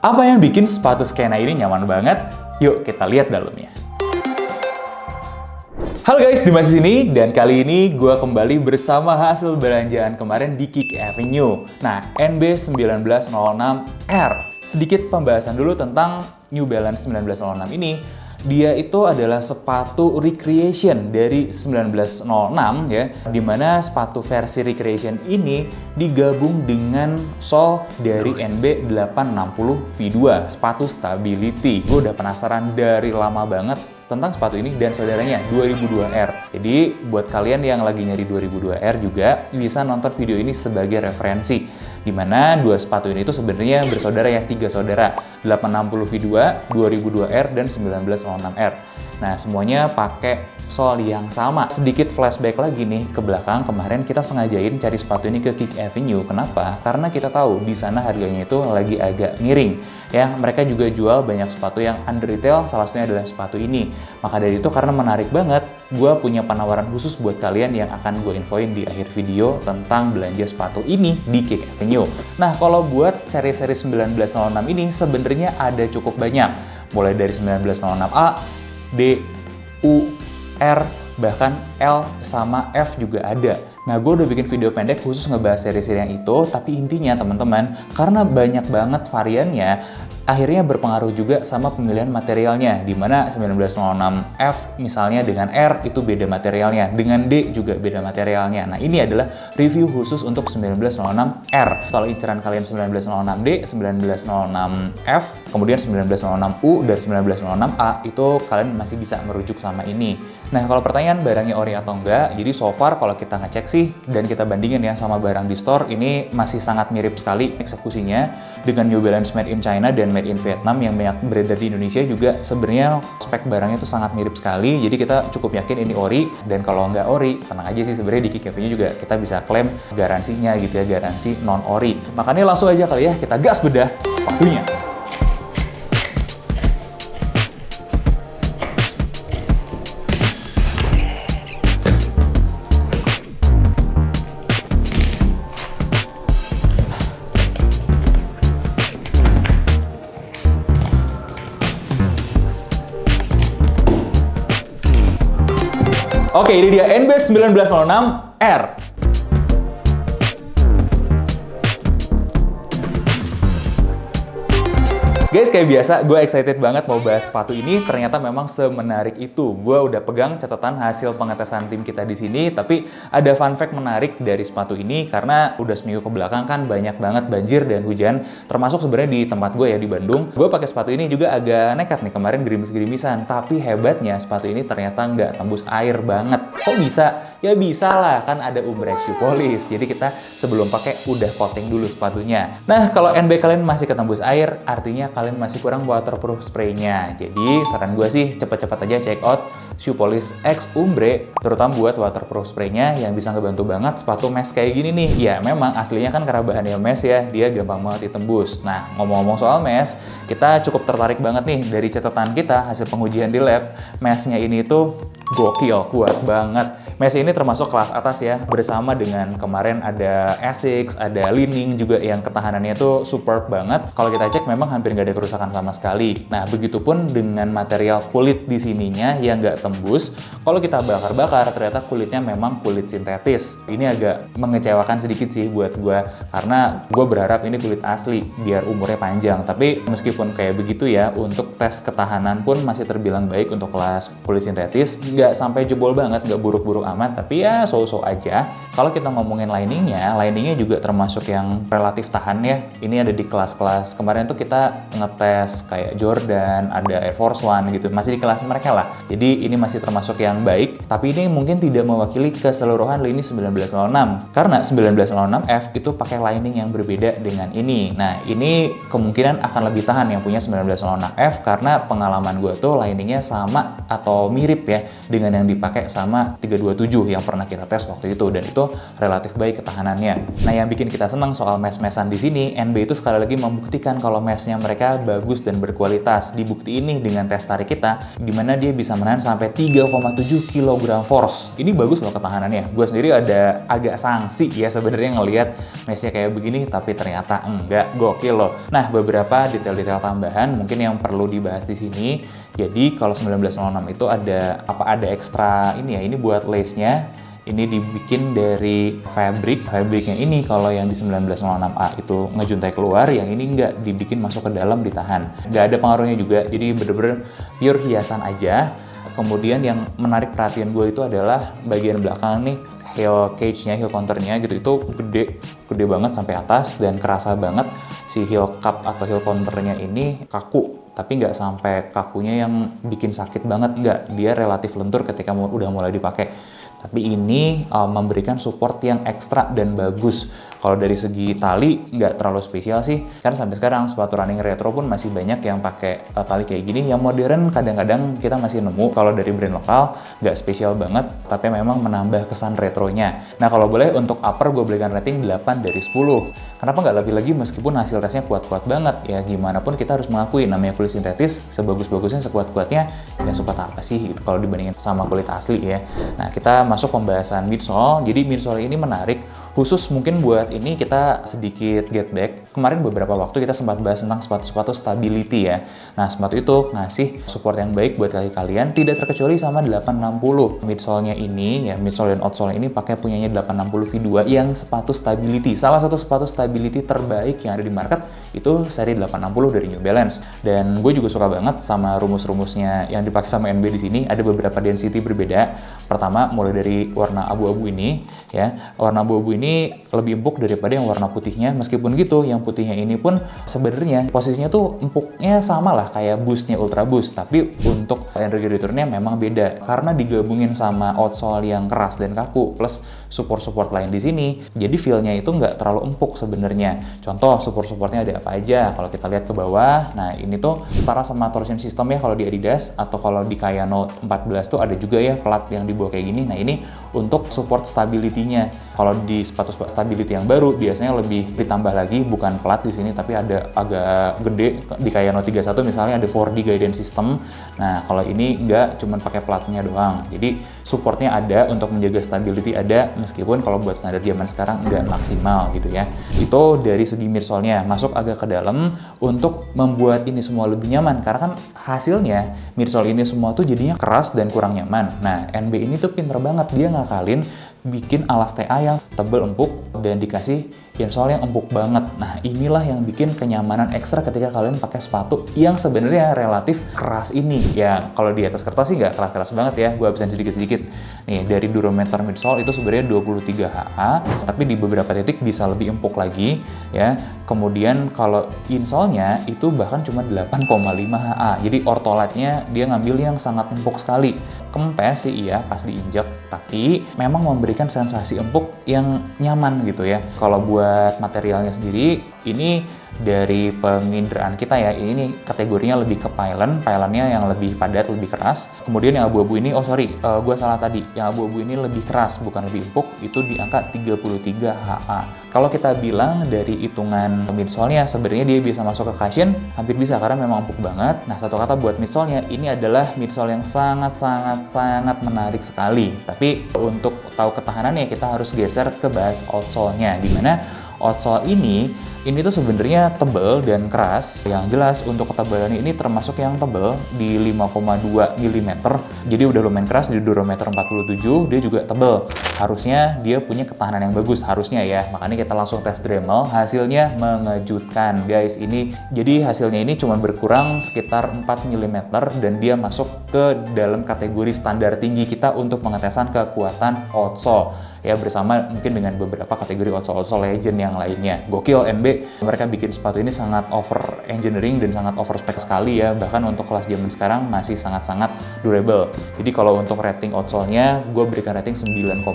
Apa yang bikin sepatu skena ini nyaman banget? Yuk kita lihat dalamnya. Halo guys, Dimas di sini dan kali ini gue kembali bersama hasil belanjaan kemarin di Kiki Avenue. Nah, NB1906R. Sedikit pembahasan dulu tentang New Balance 1906 ini. Dia itu adalah sepatu recreation dari 1906 ya, dimana sepatu versi recreation ini digabung dengan sol dari NB860 V2, sepatu stability. Gue udah penasaran dari lama banget tentang sepatu ini dan saudaranya 2002R. Jadi buat kalian yang lagi nyari 2002R juga bisa nonton video ini sebagai referensi, dimana dua sepatu ini tuh sebenarnya bersaudara ya, 3 saudara, 860 V2, 2002R, dan 1906R. Nah, semuanya pakai sol yang sama. Sedikit flashback lagi nih ke belakang, kemarin kita sengajain cari sepatu ini ke Kiki Avenue. Kenapa? Karena kita tahu di sana harganya itu lagi agak miring. Ya, mereka juga jual banyak sepatu yang under retail, salah satunya adalah sepatu ini. Maka dari itu, karena menarik banget, gue punya penawaran khusus buat kalian yang akan gue infoin di akhir video tentang belanja sepatu ini di Kiki Avenue. Nah, kalau buat seri-seri 1906 ini sebenarnya ada cukup banyak. Mulai dari 1906A, D, U, R, bahkan L sama F juga ada. Nah, gue udah bikin video pendek khusus ngebahas seri-seri yang itu, tapi intinya teman-teman, karena banyak banget variannya, akhirnya berpengaruh juga sama pemilihan materialnya, di mana 1906F misalnya dengan R itu beda materialnya, dengan D juga beda materialnya. Nah, ini adalah review khusus untuk 1906R. Kalau inceran kalian 1906D, 1906F, kemudian 1906U, dan 1906A, itu kalian masih bisa merujuk sama ini. Nah, kalau pertanyaan barangnya ori atau enggak, jadi so far kalau kita ngecek sih, dan kita bandingin ya sama barang di store, ini masih sangat mirip sekali eksekusinya dengan New Balance Made in China dan Made in Vietnam yang banyak beredar di Indonesia juga. Sebenarnya spek barangnya tuh sangat mirip sekali, jadi kita cukup yakin ini ori. Dan kalau nggak ori, tenang aja sih, sebenarnya di Kiki Avenue juga kita bisa klaim garansinya gitu ya, garansi non ori. Makanya langsung aja kali ya kita gas bedah sepatunya. Oke, ini dia NB1906R. Guys, kayak biasa, gue excited banget mau bahas sepatu ini. Ternyata memang semenarik itu. Gue udah pegang catatan hasil pengetesan tim kita di sini, tapi ada fun fact menarik dari sepatu ini karena udah seminggu ke belakang kan banyak banget banjir dan hujan, termasuk sebenarnya di tempat gue ya di Bandung. Gue pakai sepatu ini juga agak nekat nih kemarin, gerimis-gerimisan, tapi hebatnya sepatu ini ternyata nggak tembus air banget. Kok bisa? Ya bisa lah, kan ada Umbrek Shoe Polish. Jadi kita sebelum pakai udah coating dulu sepatunya. Nah, kalau NB kalian masih ketembus air, artinya kalian masih kurang waterproof spray-nya. Jadi saran gue sih cepet-cepet aja check out Shoe Polish X Umbre, terutama buat waterproof spray-nya yang bisa ngebantu banget sepatu mesh kayak gini nih. Ya memang aslinya kan karena bahannya mesh ya, dia gampang banget ditembus. Nah, ngomong-ngomong soal mesh, kita cukup tertarik banget nih dari catatan kita hasil pengujian di lab. Mesh-nya ini tuh gokil, kuat banget. Mesh ini termasuk kelas atas ya, bersama dengan kemarin ada Asics, ada Li-Ning juga yang ketahanannya tuh superb banget. Kalau kita cek memang hampir nggak ada kerusakan sama sekali. Nah, begitupun dengan material kulit di sininya yang nggak tembus. Kalau kita bakar-bakar, ternyata kulitnya memang kulit sintetis. Ini agak mengecewakan sedikit sih buat gue, karena gue berharap ini kulit asli, biar umurnya panjang. Tapi meskipun kayak begitu ya, untuk tes ketahanan pun masih terbilang baik untuk kelas kulit sintetis. Nggak sampai jebol banget, nggak buruk-buruk amat, tapi ya so-so aja. Kalau kita ngomongin liningnya juga termasuk yang relatif tahan ya. Ini ada di kelas-kelas, kemarin tuh kita ngetes kayak Jordan, ada Air Force One gitu, masih di kelas mereka lah. Jadi ini masih termasuk yang baik, tapi ini mungkin tidak mewakili keseluruhan lini 1906. Karena 1906F itu pakai lining yang berbeda dengan ini. Nah, ini kemungkinan akan lebih tahan yang punya 1906F karena pengalaman gue tuh liningnya sama atau mirip ya dengan yang dipakai sama 327 yang pernah kita tes waktu itu, dan itu relatif baik ketahanannya. Nah, yang bikin kita senang soal mesh-meshan di sini, NB itu sekali lagi membuktikan kalau meshnya mereka bagus dan berkualitas. Dibukti ini dengan tes tarik kita, di mana dia bisa menahan sampai sampai 3,7 kg force. Ini bagus loh ketahanannya. Gue sendiri ada agak sanksi ya sebenarnya ngelihat mesnya kayak begini, tapi ternyata enggak, gokil loh. Nah, beberapa detail-detail tambahan mungkin yang perlu dibahas di sini. Jadi kalau 1906 itu ada ekstra ini ya, ini buat lace-nya. Ini dibikin dari fabriknya ini. Kalau yang di 1906A itu ngejuntai keluar, yang ini nggak, dibikin masuk ke dalam, ditahan. Nggak ada pengaruhnya juga, jadi bener-bener pure hiasan aja. Kemudian yang menarik perhatian gue itu adalah bagian belakang nih, heel cage-nya, heel counter-nya gitu, itu gede banget sampai atas, dan kerasa banget si heel cup atau heel counter-nya ini kaku. Tapi nggak sampai kakunya yang bikin sakit banget, nggak. Dia relatif lentur ketika udah mulai dipakai. Tapi ini memberikan support yang ekstra dan bagus. Kalau dari segi tali nggak terlalu spesial sih, karena sampai sekarang sepatu running retro pun masih banyak yang pakai tali kayak gini. Yang modern kadang-kadang kita masih nemu. Kalau dari brand lokal nggak spesial banget, tapi memang menambah kesan retronya. Nah, kalau boleh untuk upper gue berikan rating 8 dari 10. Kenapa nggak lebih lagi meskipun hasil tesnya kuat-kuat banget? Ya gimana pun kita harus mengakui namanya kulit sintetis, sebagus-bagusnya, sekuat-kuatnya, nggak sekuat apa sih gitu kalau dibandingin sama kulit asli ya. Nah, kita masuk pembahasan midsole. Jadi midsole ini menarik, khusus mungkin buat ini kita sedikit get back. Kemarin beberapa waktu kita sempat bahas tentang sepatu-sepatu stability ya. Nah, sepatu itu ngasih support yang baik buat kaki kalian, tidak terkecuali sama 860. Midsole-nya ini ya, midsole dan outsole ini pakai punyanya 860 V2 yang sepatu stability. Salah satu sepatu stability terbaik yang ada di market itu seri 860 dari New Balance. Dan gue juga suka banget sama rumus-rumusnya yang dipakai sama NB di sini. Ada beberapa density berbeda. Pertama, mulai dari warna abu-abu ini ya. Warna abu-abu ini lebih empuk daripada yang warna putihnya. Meskipun gitu, yang putihnya ini pun sebenarnya posisinya tuh empuknya sama lah kayak Boost-nya Ultra Boost, tapi untuk energy return-nya memang beda karena digabungin sama outsole yang keras dan kaku plus support-support lain di sini. Jadi feel-nya itu nggak terlalu empuk sebenarnya. Contoh support-supportnya ada apa aja? Kalau kita lihat ke bawah, nah ini tuh setara sama torsion system ya kalau di Adidas, atau kalau di Kayano 14 tuh ada juga ya plat yang di bawah kayak gini. Nah, ini untuk support stability-nya. Kalau di sepatu stability yang baru biasanya lebih ditambah lagi, bukan plat di sini tapi ada agak gede. Di Kayano 31 misalnya ada 4D guidance system. Nah, kalau ini nggak, cuman pakai platnya doang. Jadi supportnya ada untuk menjaga stability, ada, meskipun kalau buat standar zaman sekarang nggak maksimal gitu ya. Itu dari segi midsole-nya. Masuk agak ke dalam untuk membuat ini semua lebih nyaman, karena kan hasilnya midsole ini semua tuh jadinya keras dan kurang nyaman. Nah, NB ini tuh pinter banget, dia ngakalin bikin alas TA yang tebel empuk dan dikasih insole yang empuk banget. Nah, inilah yang bikin kenyamanan ekstra ketika kalian pakai sepatu yang sebenarnya relatif keras ini. Ya, kalau di atas kertas sih nggak keras-keras banget ya, gue habisin sedikit-sedikit. Nih, dari durometer midsole itu sebenarnya 23 HA, tapi di beberapa titik bisa lebih empuk lagi ya. Kemudian kalau insole-nya itu bahkan cuma 8,5 HA. Jadi ortholightnya dia ngambil yang sangat empuk sekali. Kempes sih iya pas diinjak, tapi memang memberikan sensasi empuk yang nyaman gitu ya. Kalau buat materialnya sendiri, ini dari penginderaan kita ya, ini kategorinya lebih ke pylonnya yang lebih padat, lebih keras. Kemudian yang abu-abu ini, gue salah tadi, yang abu-abu ini lebih keras, bukan lebih empuk, itu di angka 33 HA. Kalau kita bilang dari hitungan midsole-nya, sebenarnya dia bisa masuk ke cushion, hampir bisa karena memang empuk banget. Nah, satu kata buat midsole-nya, ini adalah midsole yang sangat menarik sekali. Tapi untuk tahu ketahanannya, kita harus geser ke bahas outsole-nya, dimana outsole ini tuh sebenarnya tebal dan keras. Yang jelas untuk ketebalannya ini termasuk yang tebal di 5,2 mm. Jadi udah lumayan keras, di durometer 47 dia juga tebal. Harusnya dia punya ketahanan yang bagus, harusnya ya. Makanya kita langsung tes Dremel, hasilnya mengejutkan guys. Jadi hasilnya ini cuma berkurang sekitar 4 mm dan dia masuk ke dalam kategori standar tinggi kita untuk pengetesan kekuatan outsole. Ya, bersama mungkin dengan beberapa kategori outsole legend yang lainnya. Gokil NB, mereka bikin sepatu ini sangat over engineering dan sangat over spec sekali ya. Bahkan untuk kelas zaman sekarang masih sangat-sangat durable. Jadi kalau untuk rating outsole-nya, gue berikan rating 9,5.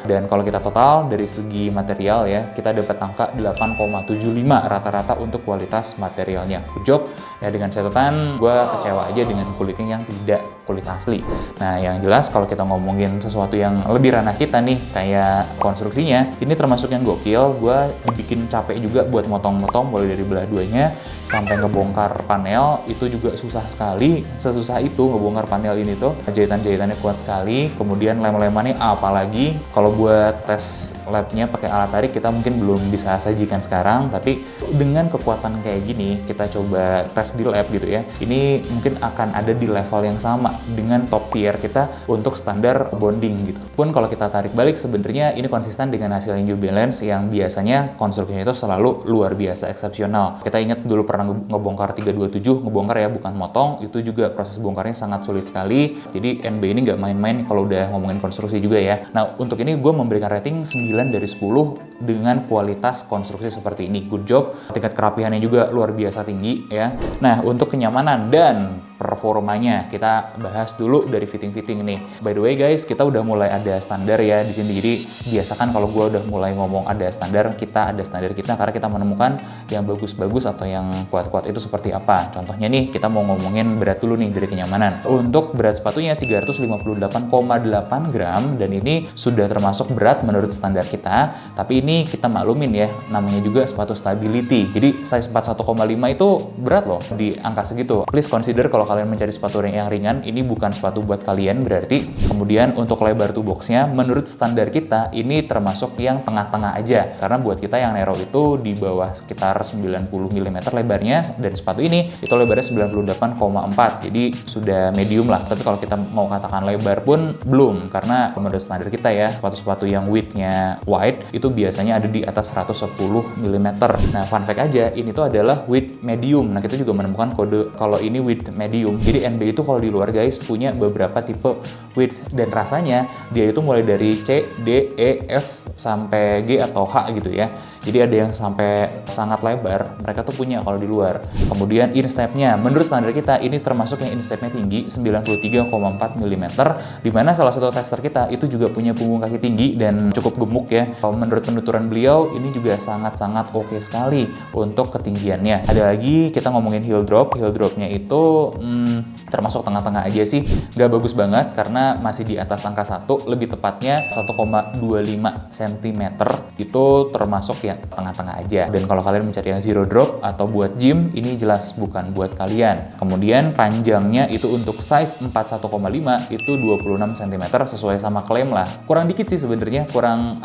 Dan kalau kita total dari segi material ya, kita dapat angka 8,75 rata-rata untuk kualitas materialnya. Good job. Ya, dengan catatan gue kecewa aja dengan kulitnya yang tidak kulit asli. Nah, yang jelas kalau kita ngomongin sesuatu yang lebih ranah kita nih, kayak konstruksinya ini termasuk yang gokil. Gue dibikin capek juga buat motong-motong, mulai dari belah duanya sampai ngebongkar panel itu juga susah sekali. Sesusah itu ngebongkar panel ini tuh, jahitan-jahitannya kuat sekali. Kemudian lem-lemannya apalagi kalau buat tes labnya pakai alat tarik kita mungkin belum bisa sajikan sekarang, tapi dengan kekuatan kayak gini kita coba tes di lab gitu ya. Ini mungkin akan ada di level yang sama dengan top tier kita untuk standar bonding gitu. Pun kalau kita tarik balik sebenarnya ini konsisten dengan hasil New Balance yang biasanya konstruksinya itu selalu luar biasa eksepsional. Kita ingat dulu pernah ngebongkar 327, ngebongkar ya bukan motong, itu juga proses bongkarnya sangat sulit sekali. Jadi NB ini nggak main-main kalau udah ngomongin konstruksi juga ya. Nah untuk ini gue memberikan rating 9 dari 10 dengan kualitas konstruksi seperti ini. Good job, tingkat kerapihannya juga luar biasa tinggi ya. Nah untuk kenyamanan dan performanya kita bahas dulu dari fitting-fitting nih. By the way guys, kita udah mulai ada standar ya di sini. Jadi biasakan kalau gue udah mulai ngomong ada standar, kita ada standar kita karena kita menemukan yang bagus-bagus atau yang kuat-kuat itu seperti apa. Contohnya nih, kita mau ngomongin berat dulu nih dari kenyamanan. Untuk berat sepatunya 358,8 gram dan ini sudah termasuk berat menurut standar kita. Tapi ini kita maklumin ya, namanya juga sepatu stability. Jadi size 41,5 itu berat loh di angka segitu. Please consider kalau kalian mencari sepatu yang ringan, ini bukan sepatu buat kalian berarti. Kemudian untuk lebar toe box-nya, menurut standar kita ini termasuk yang tengah-tengah aja. Karena buat kita yang narrow itu di bawah sekitar 90 mm lebarnya, dan sepatu ini itu lebarnya 98,4. Jadi sudah medium lah. Tapi kalau kita mau katakan lebar pun belum, karena menurut standar kita ya, sepatu-sepatu yang width-nya wide itu biasanya ada di atas 110 mm. Nah, fun fact aja, ini tuh adalah width medium. Nah, kita juga menemukan kode kalau ini width medium. Jadi NB itu kalau di luar guys punya beberapa tipe width dan rasanya dia itu mulai dari C, D, E, F sampai G atau H gitu ya. Jadi ada yang sampai sangat lebar, mereka tuh punya kalau di luar. Kemudian instep-nya, menurut standar kita ini termasuk yang instep-nya tinggi 93,4 mm, dimana salah satu tester kita itu juga punya punggung kaki tinggi dan cukup gemuk ya. Kalau menurut penuturan beliau ini juga sangat-sangat oke sekali untuk ketinggiannya. Ada lagi kita ngomongin heel dropnya itu termasuk tengah-tengah aja sih, nggak bagus banget karena masih di atas angka 1, lebih tepatnya 1,25 cm itu termasuk yang tengah-tengah aja. Dan kalau kalian mencari yang zero drop atau buat gym, ini jelas bukan buat kalian. Kemudian panjangnya itu untuk size 41,5 itu 26 cm sesuai sama klaim lah. Kurang dikit sih sebenarnya, kurang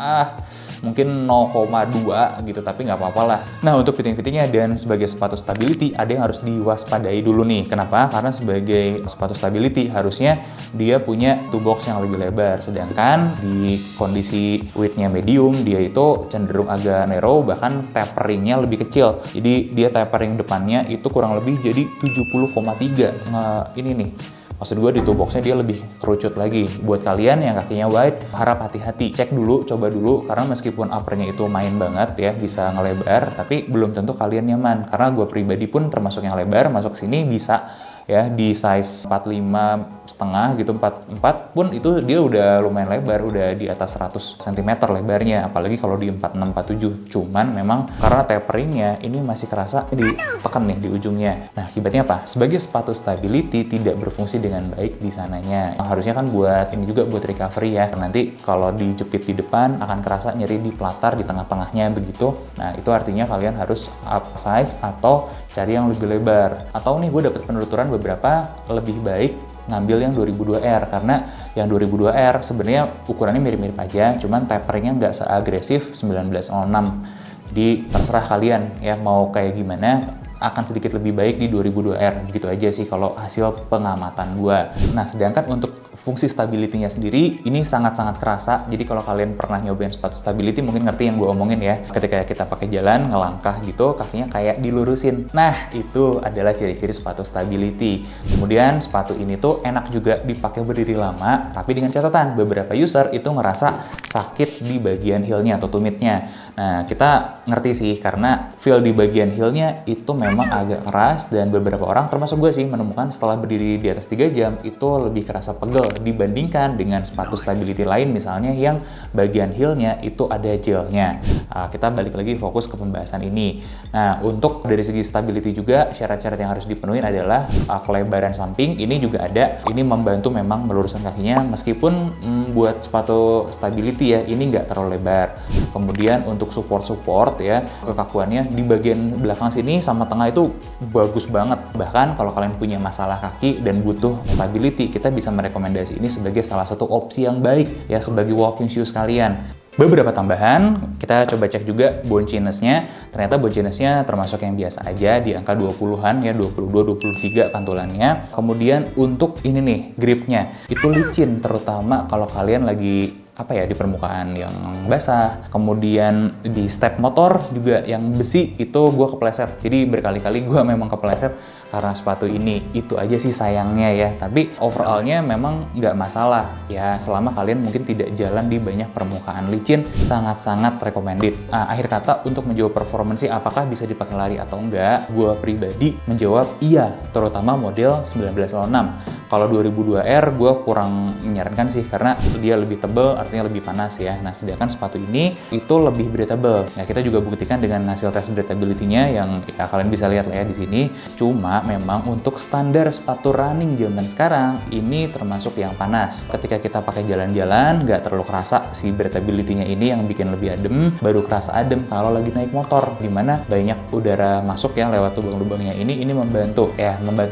mungkin 0,2 gitu, tapi nggak apa-apa lah. Nah untuk fitting-fittingnya dan sebagai sepatu stability ada yang harus diwaspadai dulu nih. Kenapa? Karena sebagai sepatu stability harusnya dia punya toe box yang lebih lebar, sedangkan di kondisi width-nya medium dia itu cenderung agak narrow, bahkan taperingnya lebih kecil. Jadi dia tapering depannya itu kurang lebih jadi 70,3. Ini nih, maksud gue di toe box-nya dia lebih kerucut lagi. Buat kalian yang kakinya wide, harap hati-hati. Cek dulu, coba dulu, karena meskipun upper-nya itu main banget ya, bisa ngelebar, tapi belum tentu kalian nyaman. Karena gue pribadi pun termasuk yang lebar, masuk sini bisa ya di size 45,5 gitu, 44 pun itu dia udah lumayan lebar, udah di atas 100 cm lebarnya, apalagi kalau di 46, 47. Cuman memang karena taperingnya ini masih kerasa ditekan nih di ujungnya. Nah akibatnya apa? Sebagai sepatu stability tidak berfungsi dengan baik di sananya. Harusnya kan buat ini juga buat recovery ya. Nanti kalau dijepit di depan akan kerasa nyeri di pelatar di tengah-tengahnya begitu. Nah itu artinya kalian harus up size atau cari yang lebih lebar. Atau nih gue dapet penuturan beberapa lebih baik ngambil yang 2002R, karena yang 2002R sebenarnya ukurannya mirip-mirip aja, cuman taperingnya nggak seagresif 1906. Jadi terserah kalian ya mau kayak gimana, akan sedikit lebih baik di 2002R gitu aja sih kalau hasil pengamatan gua. Nah sedangkan untuk fungsi stability-nya sendiri ini sangat-sangat kerasa. Jadi kalau kalian pernah nyobain sepatu stability mungkin ngerti yang gue omongin ya. Ketika kita pakai jalan ngelangkah gitu, kakinya kayak dilurusin. Nah itu adalah ciri-ciri sepatu stability. Kemudian sepatu ini tuh enak juga dipakai berdiri lama, tapi dengan catatan beberapa user itu ngerasa sakit di bagian heel-nya atau tumitnya. Nah kita ngerti sih karena feel di bagian heel-nya itu memang agak keras, dan beberapa orang termasuk gue sih menemukan setelah berdiri di atas 3 jam itu lebih kerasa pegel heel dibandingkan dengan sepatu stability lain misalnya yang bagian heelnya itu ada gelnya. Kita balik lagi fokus ke pembahasan ini. Nah, untuk dari segi stability juga syarat-syarat yang harus dipenuhi adalah kelebaran samping ini juga ada. Ini membantu memang meluruskan kakinya meskipun buat sepatu stability ya ini nggak terlalu lebar. Kemudian untuk support ya kekakuannya di bagian belakang sini sama tengah itu bagus banget. Bahkan kalau kalian punya masalah kaki dan butuh stability, kita bisa merekomendasi ini sebagai salah satu opsi yang baik ya sebagai walking shoes kalian. Beberapa tambahan, kita coba cek juga bonchiness-nya. Ternyata bonchiness-nya termasuk yang biasa aja di angka 20-an ya, 22-23 pantulannya. Kemudian untuk ini nih, gripnya itu licin terutama kalau kalian lagi di permukaan yang basah. Kemudian di step motor juga yang besi itu gue kepleset. Jadi berkali-kali gue memang kepleset karena sepatu ini. Itu aja sih sayangnya ya. Tapi overallnya memang nggak masalah ya selama kalian mungkin tidak jalan di banyak permukaan licin, sangat-sangat recommended. Akhir kata untuk menjawab performance apakah bisa dipakai lari atau enggak, gue pribadi menjawab iya, terutama model 1906. Kalau 2002R gue kurang menyarankan sih karena dia lebih tebal, artinya lebih panas ya. Nah, sedangkan sepatu ini itu lebih breathable. Nah, kita juga buktikan dengan hasil tes breathability-nya yang ya kalian bisa lihat lah ya di sini. Cuma memang untuk standar sepatu running zaman sekarang ini termasuk yang panas. Ketika kita pakai jalan-jalan nggak terlalu kerasa si breathability-nya ini yang bikin lebih adem, baru kerasa adem kalau lagi naik motor dimana banyak udara masuk yang lewat lubang-lubangnya ini membantu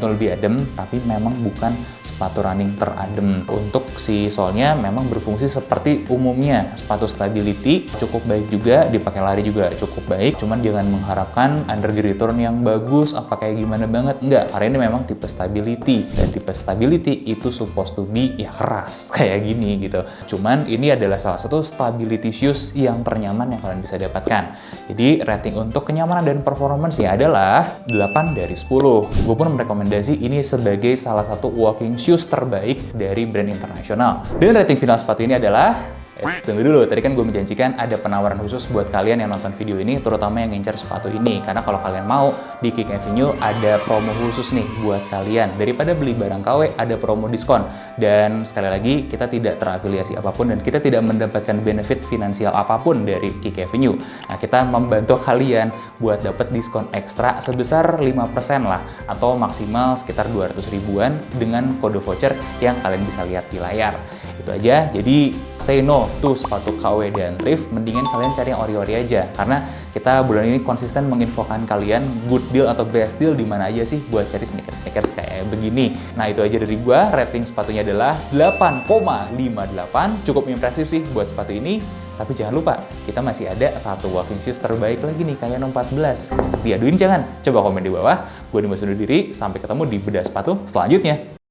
lebih adem, tapi memang bukan sepatu running teradem. Untuk si solnya memang berfungsi seperti umumnya sepatu stability, cukup baik juga, dipakai lari juga cukup baik, cuman jangan mengharapkan undergrid return yang bagus kayak gimana banget, enggak, karena ini memang tipe stability, dan tipe stability itu supposed to be ya keras kayak gini gitu. Cuman ini adalah salah satu stability shoes yang ternyaman yang kalian bisa dapatkan. Jadi rating untuk kenyamanan dan performance ya adalah 8 dari 10. Gue pun merekomendasi ini sebagai salah satu walking shoes terbaik dari brand internasional. Dan rating final sepatu ini adalah tunggu dulu, tadi kan gue menjanjikan ada penawaran khusus buat kalian yang nonton video ini, terutama yang ngincar sepatu ini. Karena kalau kalian mau, di Kick Avenue ada promo khusus nih buat kalian. Daripada beli barang KW, ada promo diskon. Dan sekali lagi, kita tidak terafiliasi apapun dan kita tidak mendapatkan benefit finansial apapun dari Kick Avenue. Nah, kita membantu kalian buat dapat diskon ekstra sebesar 5% lah, atau maksimal sekitar 200 ribuan dengan kode voucher yang kalian bisa lihat di layar. Itu aja, jadi say no to sepatu KW dan thrift, mendingan kalian cari yang ori-ori aja, karena kita bulan ini konsisten menginfokan kalian good deal atau best deal di mana aja sih buat cari sneakers kayak begini. Nah, itu aja dari gua. Rating sepatunya adalah 8,58, cukup impresif sih buat sepatu ini. Tapi jangan lupa, kita masih ada satu walking shoes terbaik lagi nih, Kayano 14. Diaduin jangan, coba komen di bawah. Gua Dimas undur diri, sampai ketemu di bedah sepatu selanjutnya.